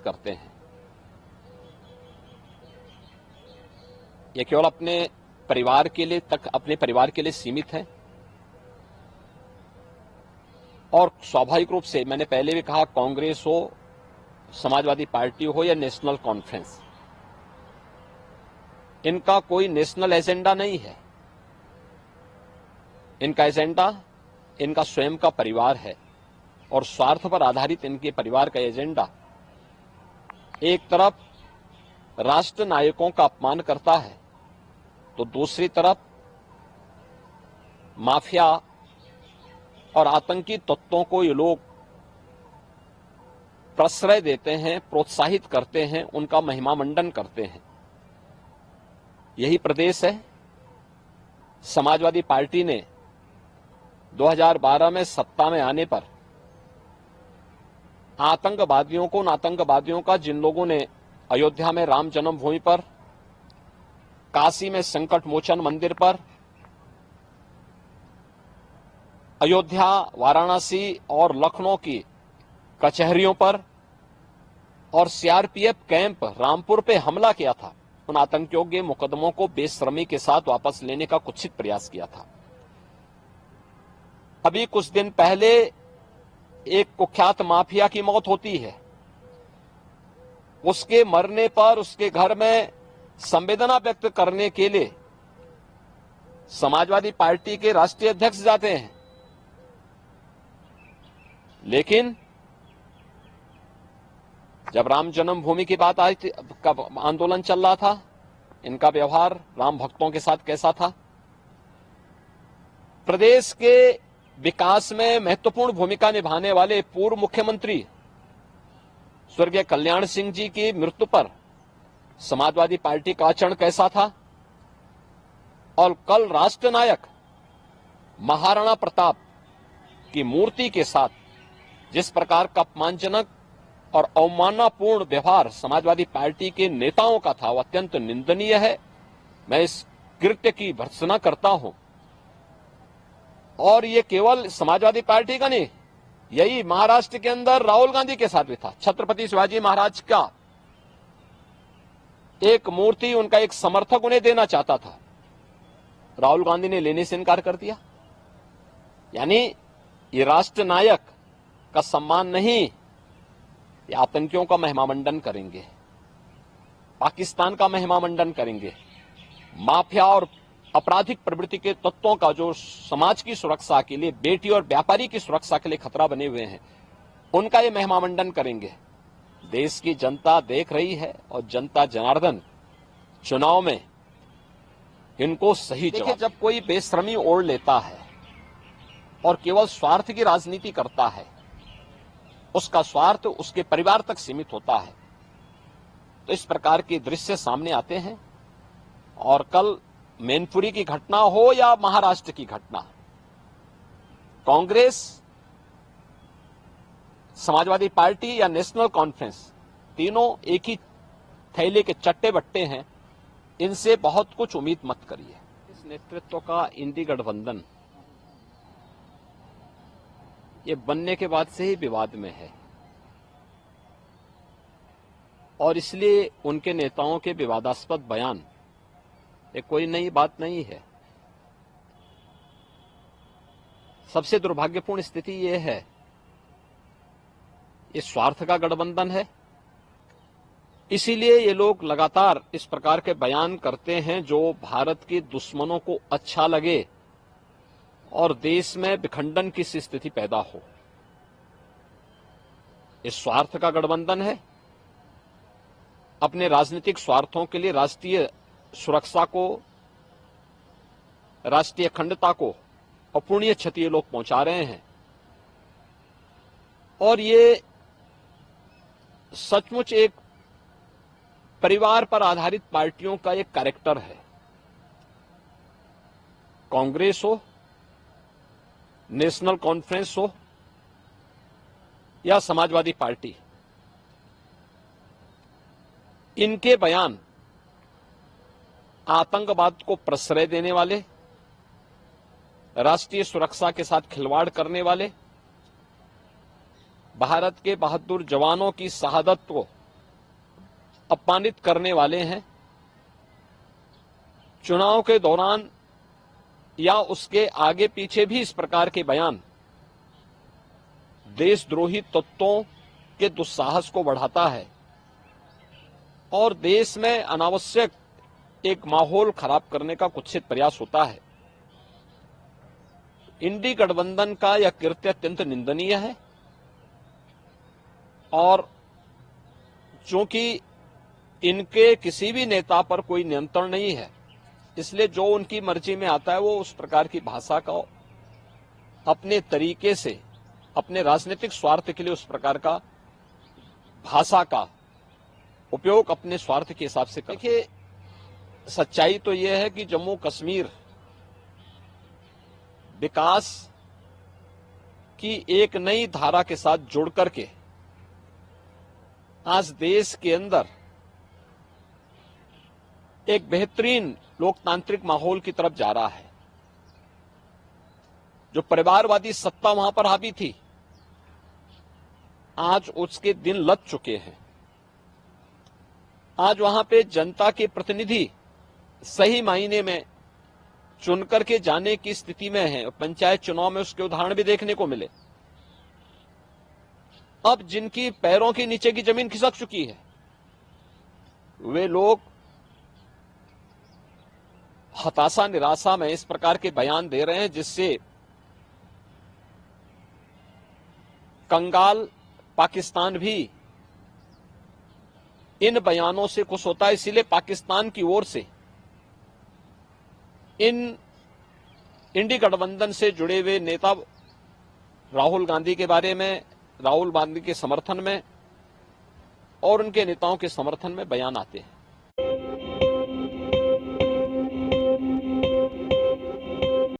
करते हैं। ये केवल अपने परिवार के लिए सीमित है और स्वाभाविक रूप से मैंने पहले भी कहा, कांग्रेस हो, समाजवादी पार्टी हो या नेशनल कॉन्फ्रेंस, इनका कोई नेशनल एजेंडा नहीं है। इनका एजेंडा इनका स्वयं का परिवार है और स्वार्थ पर आधारित इनके परिवार का एजेंडा एक तरफ राष्ट्र नायकों का अपमान करता है तो दूसरी तरफ माफिया और आतंकी तत्वों को ये लोग प्रश्रय देते हैं, प्रोत्साहित करते हैं, उनका महिमा मंडन करते हैं। यही प्रदेश है। समाजवादी पार्टी ने 2012 में सत्ता में आने पर उन आतंकवादियों का जिन लोगों ने अयोध्या में राम जन्मभूमि पर, काशी में संकट मोचन मंदिर पर, अयोध्या, वाराणसी और लखनऊ की कचहरियों पर और सीआरपीएफ कैंप रामपुर पे हमला किया था, उन आतंकियों के मुकदमों को बेशर्मी के साथ वापस लेने का कुत्सित प्रयास किया था। अभी कुछ दिन पहले एक कुख्यात माफिया की मौत होती है। उसके मरने पर उसके घर में संवेदना व्यक्त करने के लिए समाजवादी पार्टी के राष्ट्रीय अध्यक्ष जाते हैं, लेकिन जब राम जन्मभूमि की बात आई थी, कब आंदोलन चल रहा था, इनका व्यवहार राम भक्तों के साथ कैसा था। प्रदेश के विकास में महत्वपूर्ण भूमिका निभाने वाले पूर्व मुख्यमंत्री स्वर्गीय कल्याण सिंह जी की मृत्यु पर समाजवादी पार्टी का आचरण कैसा था। और कल राष्ट्र नायक महाराणा प्रताप की मूर्ति के साथ जिस प्रकार का अपमानजनक और अवमाननापूर्ण व्यवहार समाजवादी पार्टी के नेताओं का था, वह अत्यंत निंदनीय है। मैं इस कृत्य की भर्त्सना करता हूं। और ये केवल समाजवादी पार्टी का नहीं, यही महाराष्ट्र के अंदर राहुल गांधी के साथ भी था। छत्रपति शिवाजी महाराज का एक मूर्ति उनका एक समर्थक उन्हें देना चाहता था, राहुल गांधी ने लेने से इनकार कर दिया। यानी ये राष्ट्र नायक का सम्मान नहीं, ये आतंकियों का महिमामंडन करेंगे, पाकिस्तान का महिमामंडन करेंगे, माफिया और आपराधिक प्रवृत्ति के तत्वों का जो समाज की सुरक्षा के लिए, बेटी और व्यापारी की सुरक्षा के लिए खतरा बने हुए हैं, उनका ये महिमामंडन करेंगे। देश की जनता देख रही है और जनता जनार्दन चुनाव में इनको सही जवाब। देखिए, जब कोई बेशर्मी ओढ़ लेता है और केवल स्वार्थ की राजनीति करता है, उसका स्वार्थ उसके परिवार तक सीमित होता है, तो इस प्रकार के दृश्य सामने आते हैं। और कल मैनपुरी की घटना हो या महाराष्ट्र की घटना, कांग्रेस, समाजवादी पार्टी या नेशनल कॉन्फ्रेंस, तीनों एक ही थैले के चट्टे बट्टे हैं। इनसे बहुत कुछ उम्मीद मत करिए। इस नेतृत्व का इंडी गठबंधन ये बनने के बाद से ही विवाद में है और इसलिए उनके नेताओं के विवादास्पद बयान ये कोई नई बात नहीं है। सबसे दुर्भाग्यपूर्ण स्थिति ये है, ये स्वार्थ का गठबंधन है। इसीलिए ये लोग लगातार इस प्रकार के बयान करते हैं जो भारत के दुश्मनों को अच्छा लगे और देश में विखंडन की स्थिति पैदा हो। ये स्वार्थ का गठबंधन है। अपने राजनीतिक स्वार्थों के लिए राष्ट्रीय सुरक्षा को, राष्ट्रीय अखंडता को अपूर्णीय क्षति ये लोग पहुंचा रहे हैं। और ये सचमुच एक परिवार पर आधारित पार्टियों का एक कैरेक्टर है। कांग्रेस हो, नेशनल कॉन्फ्रेंस हो या समाजवादी पार्टी, इनके बयान आतंकवाद को प्रश्रय देने वाले, राष्ट्रीय सुरक्षा के साथ खिलवाड़ करने वाले, भारत के बहादुर जवानों की शहादत को अपमानित करने वाले हैं। चुनाव के दौरान या उसके आगे पीछे भी इस प्रकार के बयान देशद्रोही तत्वों के दुस्साहस को बढ़ाता है और देश में अनावश्यक एक माहौल खराब करने का कुत्सित प्रयास होता है। इंडी गठबंधन का यह कृत्य अत्यंत निंदनीय है और चूंकि इनके किसी भी नेता पर कोई नियंत्रण नहीं है, इसलिए जो उनकी मर्जी में आता है वो उस प्रकार की भाषा का अपने तरीके से अपने राजनीतिक स्वार्थ के लिए उस प्रकार का भाषा का उपयोग अपने स्वार्थ के हिसाब से करते हैं। देखिए, सच्चाई तो यह है कि जम्मू कश्मीर विकास की एक नई धारा के साथ जुड़ करके आज देश के अंदर एक बेहतरीन लोकतांत्रिक माहौल की तरफ जा रहा है। जो परिवारवादी सत्ता वहां पर हावी थी, आज उसके दिन लग चुके हैं। आज वहां पे जनता के प्रतिनिधि सही मायने में चुनकर के जाने की स्थिति में हैं। पंचायत चुनाव में उसके उदाहरण भी देखने को मिले। अब जिनकी पैरों के नीचे की जमीन खिसक चुकी है, वे लोग हताशा निराशा में इस प्रकार के बयान दे रहे हैं जिससे कंगाल पाकिस्तान भी इन बयानों से खुश होता है। इसीलिए पाकिस्तान की ओर से इन इंडी गठबंधन से जुड़े हुए नेता राहुल गांधी के बारे में, राहुल गांधी के समर्थन में और उनके नेताओं के समर्थन में बयान आते हैं।